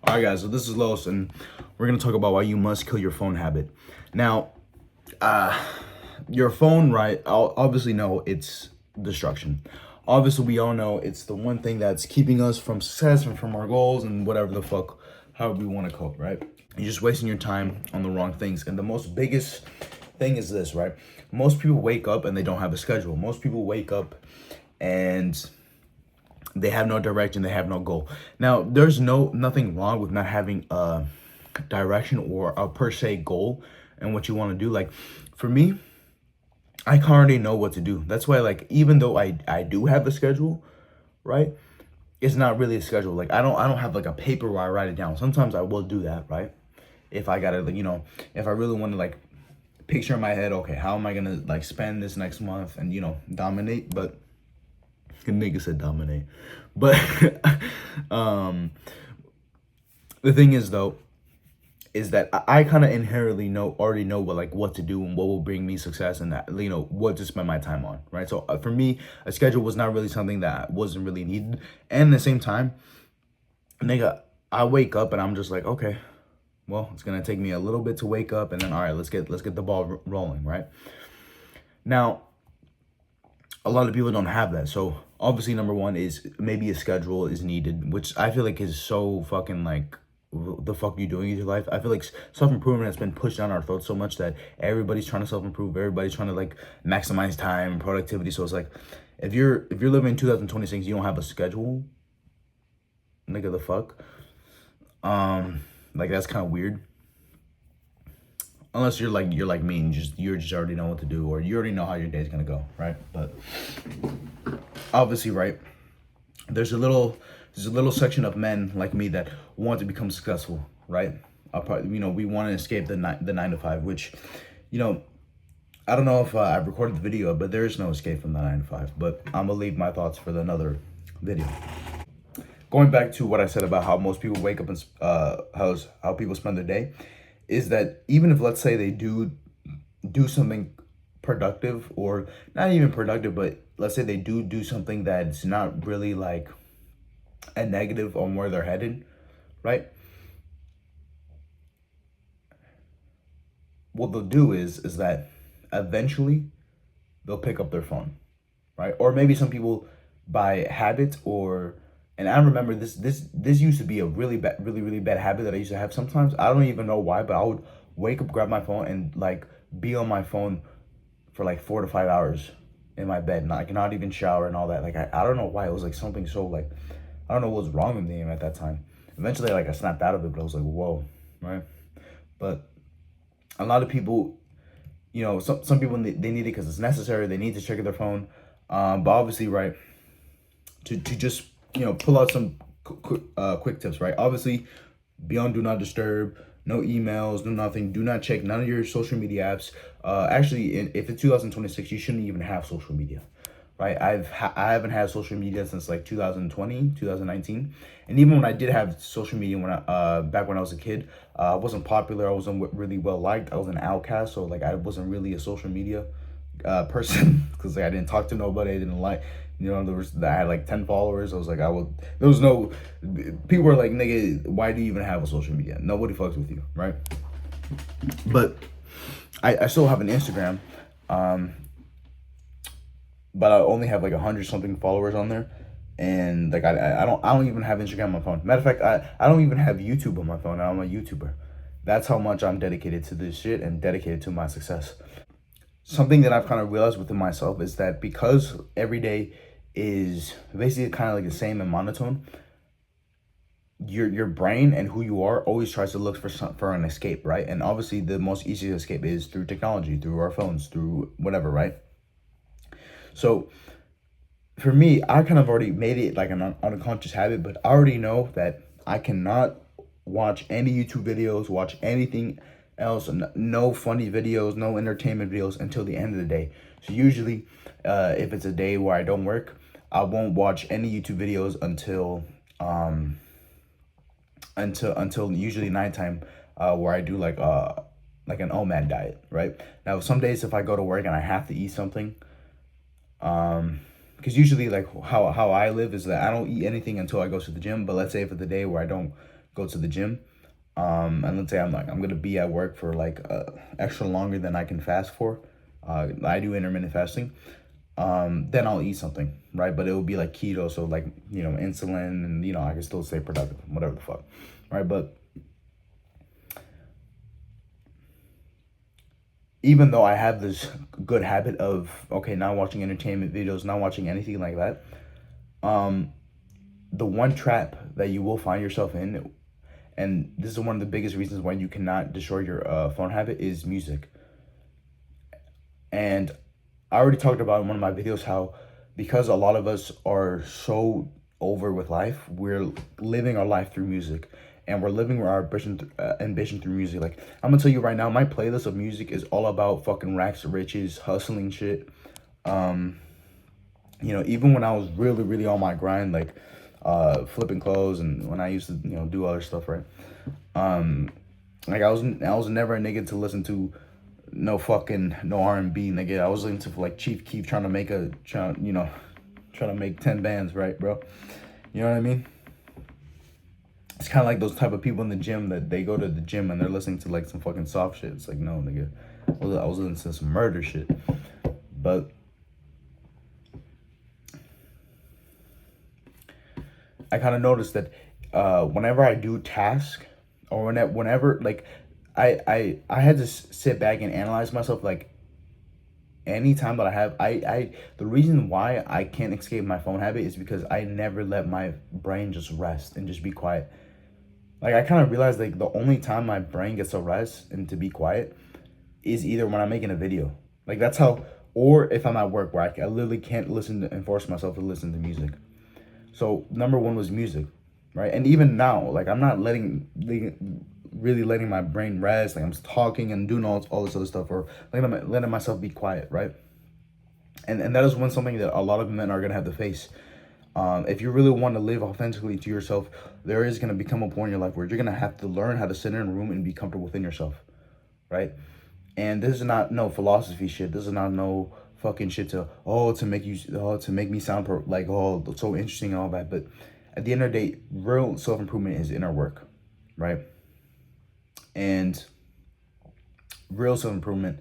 All right, guys, so this is Los, and we're going to talk about why you must kill your phone habit. Now, your phone, right, I'll obviously know it's destruction. Obviously, we all know it's the one thing that's keeping us from success and from our goals and whatever the fuck, however we want to cope, right? You're just wasting your time on the wrong things. And the most biggest thing is this, right? Most people wake up and they don't have a schedule. Most people wake up and they have no direction, they have no goal. Now, there's nothing wrong with not having a direction or a per se goal and what you want to do. Like for me, I already know what to do. That's why, like, even though I do have a schedule, right? It's not really a schedule. Like I don't have like a paper where I write it down. Sometimes I will do that, right? If I gotta, like, if I really want to like picture in my head, okay, how am I gonna like spend this next month and dominate? But the nigga said dominate. But the thing is though, is that I kind of inherently already know what to do and what will bring me success and that, what to spend my time on, right? So for me, a schedule was not really something that wasn't really needed. And at the same time, nigga, I wake up and I'm just like, okay, well, it's gonna take me a little bit to wake up, and then all right, let's get the ball rolling, right? Now, a lot of people don't have that. So obviously, number one is maybe a schedule is needed, which I feel like is so fucking like, the fuck you doing in your life? I feel like self-improvement has been pushed down our throats so much that everybody's trying to self-improve, everybody's trying to like maximize time and productivity. So it's like, if you're living in 2026, you don't have a schedule, nigga, the fuck, like that's kind of weird. Unless you're like me and you just already know what to do, or you already know how your day's gonna go, right? But obviously, right, there's a little section of men like me that want to become successful, right? We want to escape the 9 to 5, which, I don't know if I've recorded the video, but there is no escape from the 9 to 5. But I'm gonna leave my thoughts for another video. Going back to what I said about how most people wake up and how people spend their day, is that even if, let's say, they do something productive, or not even productive, but let's say they do something that's not really like a negative on where they're headed, right? What they'll do is that eventually they'll pick up their phone, right? Or maybe some people by habit, and I remember this used to be a really bad habit that I used to have sometimes. I don't even know why, but I would wake up, grab my phone, and like be on my phone for like 4 to 5 hours in my bed, and I cannot even shower and all that. Like I don't know why. It was like something so like, I don't know what was wrong with me at that time. Eventually, like I snapped out of it, but I was like, whoa, right? But a lot of people, some people, they need it because it's necessary. They need to check their phone. But obviously, right, to just pull out some quick tips, right? Obviously, be on do not disturb, no emails, no nothing. Do not check none of your social media apps. Actually, if it's 2026, you shouldn't even have social media, right? I haven't had social media since like 2020, 2019. And even when I did have social media, back when I was a kid, I wasn't popular. I wasn't really well liked. I was an outcast, so like I wasn't really a social media person, because like I didn't talk to nobody. I didn't like, I had like 10 followers. I was like, there was no, people were like, nigga, why do you even have a social media? Nobody fucks with you, right? But I still have an Instagram, but I only have like 100 something followers on there. And like I don't even have Instagram on my phone. Matter of fact, I don't even have YouTube on my phone. I'm a YouTuber. That's how much I'm dedicated to this shit and dedicated to my success. Something that I've kind of realized within myself is that because every day is basically kind of like the same and monotone, your brain and who you are always tries to look for an escape, right? And obviously the most easiest escape is through technology, through our phones, through whatever, right? So for me, I kind of already made it like an unconscious habit, but I already know that I cannot watch any YouTube videos, watch anything else, no funny videos, no entertainment videos until the end of the day. So usually, if it's a day where I don't work, I won't watch any YouTube videos until usually nighttime, where I do like an OMAD diet, right? Now, some days if I go to work and I have to eat something, because usually like how I live is that I don't eat anything until I go to the gym. But let's say if it's a day where I don't go to the gym, and let's say I'm gonna be at work for like extra longer than I can fast for. I do intermittent fasting. Then I'll eat something, right? But it will be like keto, so like, you know, insulin, and you know, I can still stay productive, whatever the fuck, right? But even though I have this good habit of, okay, not watching entertainment videos, not watching anything like that, um, the one trap that you will find yourself in, and this is one of the biggest reasons why you cannot destroy your phone habit, is music. And I already talked about in one of my videos how, because a lot of us are so over with life, we're living our life through music, and we're living our ambition through music. Like, I'm gonna tell you right now, my playlist of music is all about fucking racks to riches, hustling shit. Um, you know, even when I was really, really on my grind, like flipping clothes, and when I used to, you know, do other stuff, right? Um, like I was never a nigga to listen to no R&B, nigga. I was into like Chief Keef trying to make 10 bands, right, bro? You know what I mean? It's kind of like those type of people in the gym that they go to the gym and they're listening to like some fucking soft shit. It's like, no, nigga. I was listening to some murder shit. But I kind of noticed that whenever I do task, or whenever like I had to sit back and analyze myself, like anytime that I the reason why I can't escape my phone habit is because I never let my brain just rest and just be quiet. Like, I kind of realized, like, the only time my brain gets to rest and to be quiet is either when I'm making a video. Like, that's how, or if I'm at work, where I literally can't and force myself to listen to music. So number one was music, right? And even now, like, I'm not really letting my brain rest. Like, I'm talking and doing all this other stuff, or letting myself be quiet, right? And that is something that a lot of men are gonna have to face. If you really want to live authentically to yourself, there is gonna become a point in your life where you're gonna have to learn how to sit in a room and be comfortable within yourself, right? And this is not no philosophy shit. This is not no fucking shit to make me sound like, oh, so interesting and all that. But at the end of the day, real self improvement is inner work, right? And real self improvement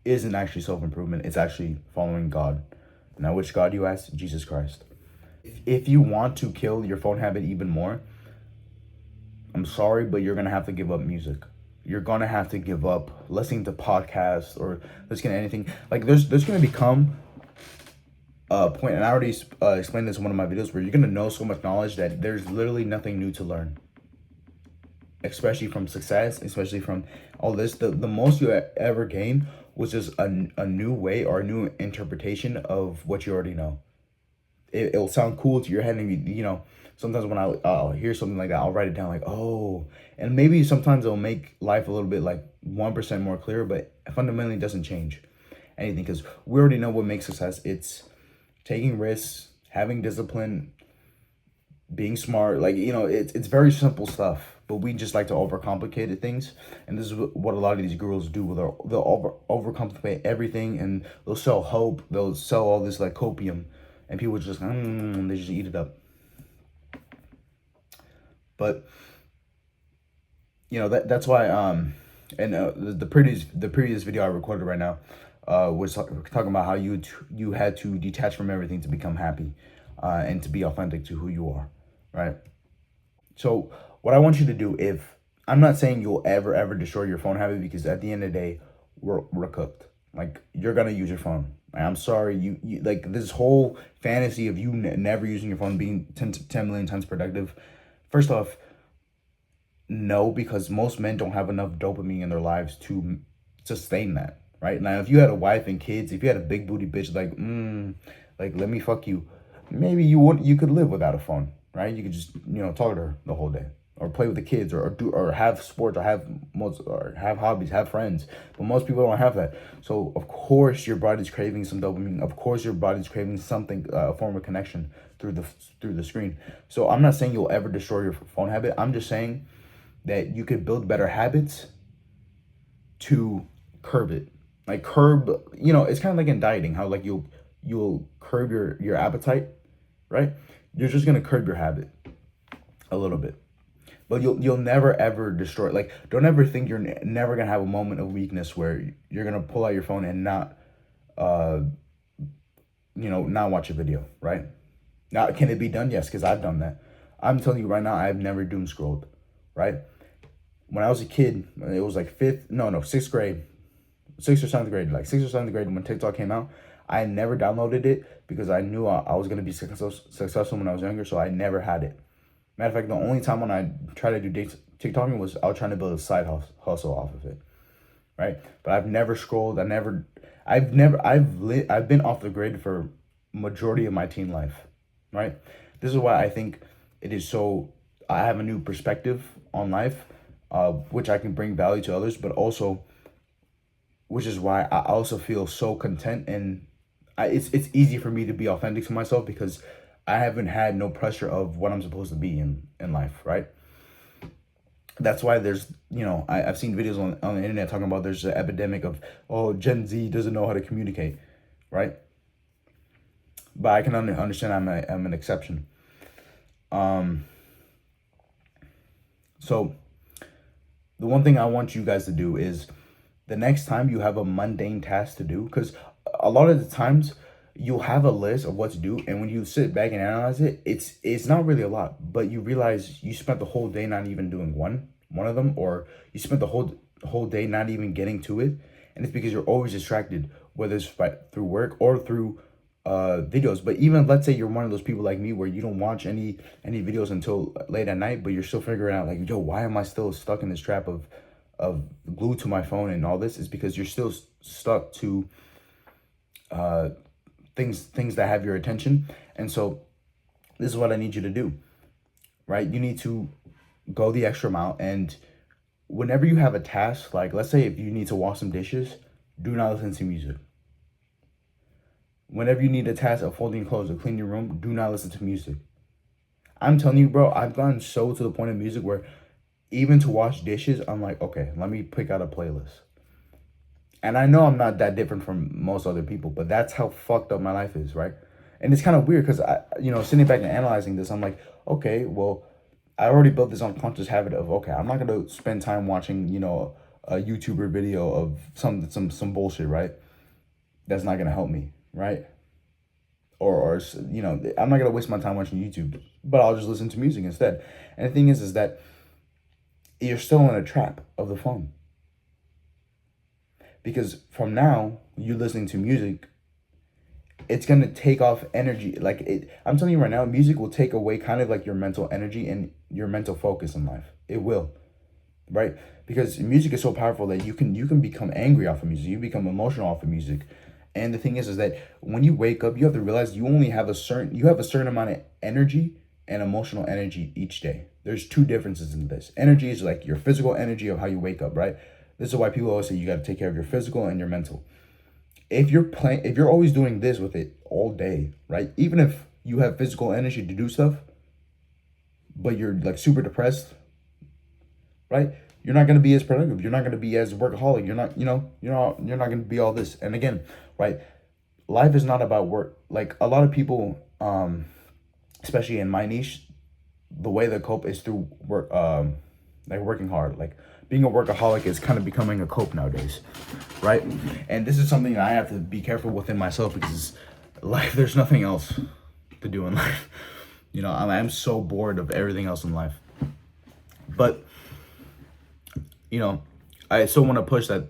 isn't actually self improvement. It's actually following God. Now, which God you ask? Jesus Christ. If you want to kill your phone habit even more, I'm sorry, but you're gonna have to give up music. You're gonna have to give up listening to podcasts or listening to anything. Like, there's gonna become a point, and I already explained this in one of my videos, where you're gonna know so much knowledge that there's literally nothing new to learn. Especially from success, especially from all this. The most you ever gain was just a new way or a new interpretation of what you already know. It'll sound cool to your head, and you know, sometimes when I'll hear something like that, I'll write it down like, oh, and maybe sometimes it'll make life a little bit like 1% more clear, but fundamentally it doesn't change anything, because we already know what makes success. It's taking risks, having discipline, being smart. Like, you know, it's very simple stuff, but we just like to overcomplicate things. And this is what a lot of these girls do. They'll overcomplicate everything, and they'll sell hope. They'll sell all this like copium, and people just they just eat it up. But you know, that's why and the previous video I recorded right now was talking about how you had to detach from everything to become happy, and to be authentic to who you are, right? So what I want you to do, if I'm not saying you'll ever destroy your phone habit, because at the end of the day, we're cooked. Like, you're gonna use your phone. Like, I'm sorry, you like this whole fantasy of you never using your phone, being 10 million times productive. First off, no, because most men don't have enough dopamine in their lives to sustain that. Right now, if you had a wife and kids, if you had a big booty bitch like, let me fuck you, maybe you could live without a phone, right? You could just, you know, talk to her the whole day, or play with the kids, or have sports, or have hobbies, have friends. But most people don't have that. So of course your body's craving some dopamine. Of course your body's craving something, a form of connection through the screen. So I'm not saying you'll ever destroy your phone habit. I'm just saying that you could build better habits to curb it. Like, curb, you know, it's kind of like in dieting, how like you'll curb your appetite, right? You're just gonna curb your habit a little bit. but you'll never ever destroy. Like, don't ever think you're never gonna have a moment of weakness where you're gonna pull out your phone and not, uh, not watch a video, right? Now, can it be done? Yes, because I've done that. I'm telling you right now, I've never doom scrolled, right? When I was a kid, it was like sixth grade, sixth or seventh grade, like sixth or seventh grade when TikTok came out. I never downloaded it because I knew I was gonna be successful when I was younger, so I never had it. Matter of fact, the only time when I tried to do TikToking was I was trying to build a side hustle off of it, right? But I've never scrolled. I've been off the grid for majority of my teen life, right? This is why I think it is so. I have a new perspective on life, which I can bring value to others, but also, which is why I also feel so content, and it's easy for me to be authentic to myself because I haven't had no pressure of what I'm supposed to be in life, right? That's why there's, I've seen videos on the internet talking about there's an epidemic of, oh, Gen Z doesn't know how to communicate, right? But I can understand I'm an exception. So the one thing I want you guys to do is the next time you have a mundane task to do, because a lot of the times you'll have a list of what to do, and when you sit back and analyze it, it's not really a lot, but you realize you spent the whole day not even doing one of them, or you spent the whole day not even getting to it, and it's because you're always distracted, whether it's through work or through videos. But even let's say you're one of those people like me where you don't watch any videos until late at night, but you're still figuring out like, yo, why am I still stuck in this trap of glued to my phone and all this? Is because you're still stuck to things that have your attention. And so this is what I need you to do, right? You need to go the extra mile, and whenever you have a task, like let's say if you need to wash some dishes, do not listen to music. Whenever you need a task of folding clothes or clean your room, do not listen to music. I'm telling you, bro, I've gotten so to the point of music where even to wash dishes, I'm like, okay, let me pick out a playlist. And I know I'm not that different from most other people, but that's how fucked up my life is, right? And it's kind of weird because sitting back and analyzing this, I'm like, okay, well, I already built this unconscious habit of, okay, I'm not gonna spend time watching, a YouTuber video of some bullshit, right? That's not gonna help me, right? Or I'm not gonna waste my time watching YouTube, but I'll just listen to music instead. And the thing is that you're still in a trap of the phone. Because from now, you listening to music, it's gonna take off energy. I'm telling you right now, music will take away kind of like your mental energy and your mental focus in life. It will, right? Because music is so powerful that you can become angry off of music. You become emotional off of music. And the thing is that when you wake up, you have to realize you have a certain amount of energy and emotional energy each day. There's two differences in this. Energy is like your physical energy of how you wake up, right? This is why people always say you got to take care of your physical and your mental. If you're always doing this with it all day, right? Even if you have physical energy to do stuff, but you're like super depressed, right? You're not going to be as productive. You're not going to be as workaholic. You're not going to be all this. And again, right? Life is not about work. Like a lot of people, especially in my niche, the way they cope is through work, like working hard. Like being a workaholic is kind of becoming a cope nowadays, right? And this is something that I have to be careful within myself because life, there's nothing else to do in life. I'm so bored of everything else in life. But, I still want to push that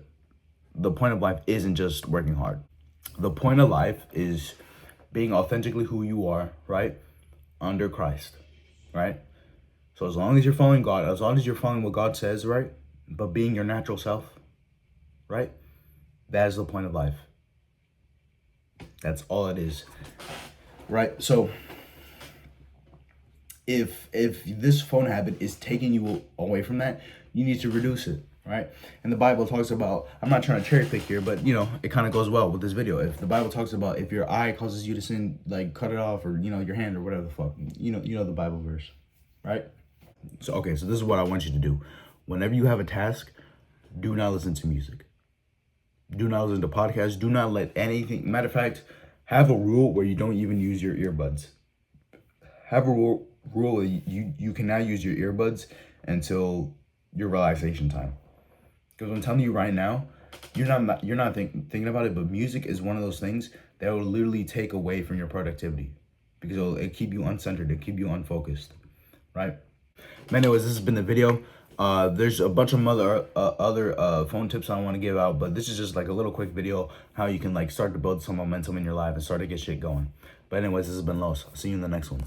the point of life isn't just working hard. The point of life is being authentically who you are, right? Under Christ, right? So as long as you're following God, as long as you're following what God says, right? But being your natural self, right? That is the point of life. That's all it is, right? So if this phone habit is taking you away from that, you need to reduce it, right? And the Bible talks about, I'm not trying to cherry pick here, but it kind of goes well with this video. If the Bible talks about if your eye causes you to sin, like cut it off, or your hand or whatever the fuck, the Bible verse, right? So this is what I want you to do. Whenever you have a task, do not listen to music. Do not listen to podcasts. Do not let anything. Matter of fact, have a rule where you don't even use your earbuds. Have a rule where you can now use your earbuds until your relaxation time. Because I'm telling you right now, you're not thinking about it, but music is one of those things that will literally take away from your productivity because it keep you uncentered, it keep you unfocused, right? But anyways, this has been the video. There's a bunch of other phone tips I want to give out, but this is just like a little quick video how you can like start to build some momentum in your life and start to get shit going. But anyways, this has been Los. I'll see you in the next one.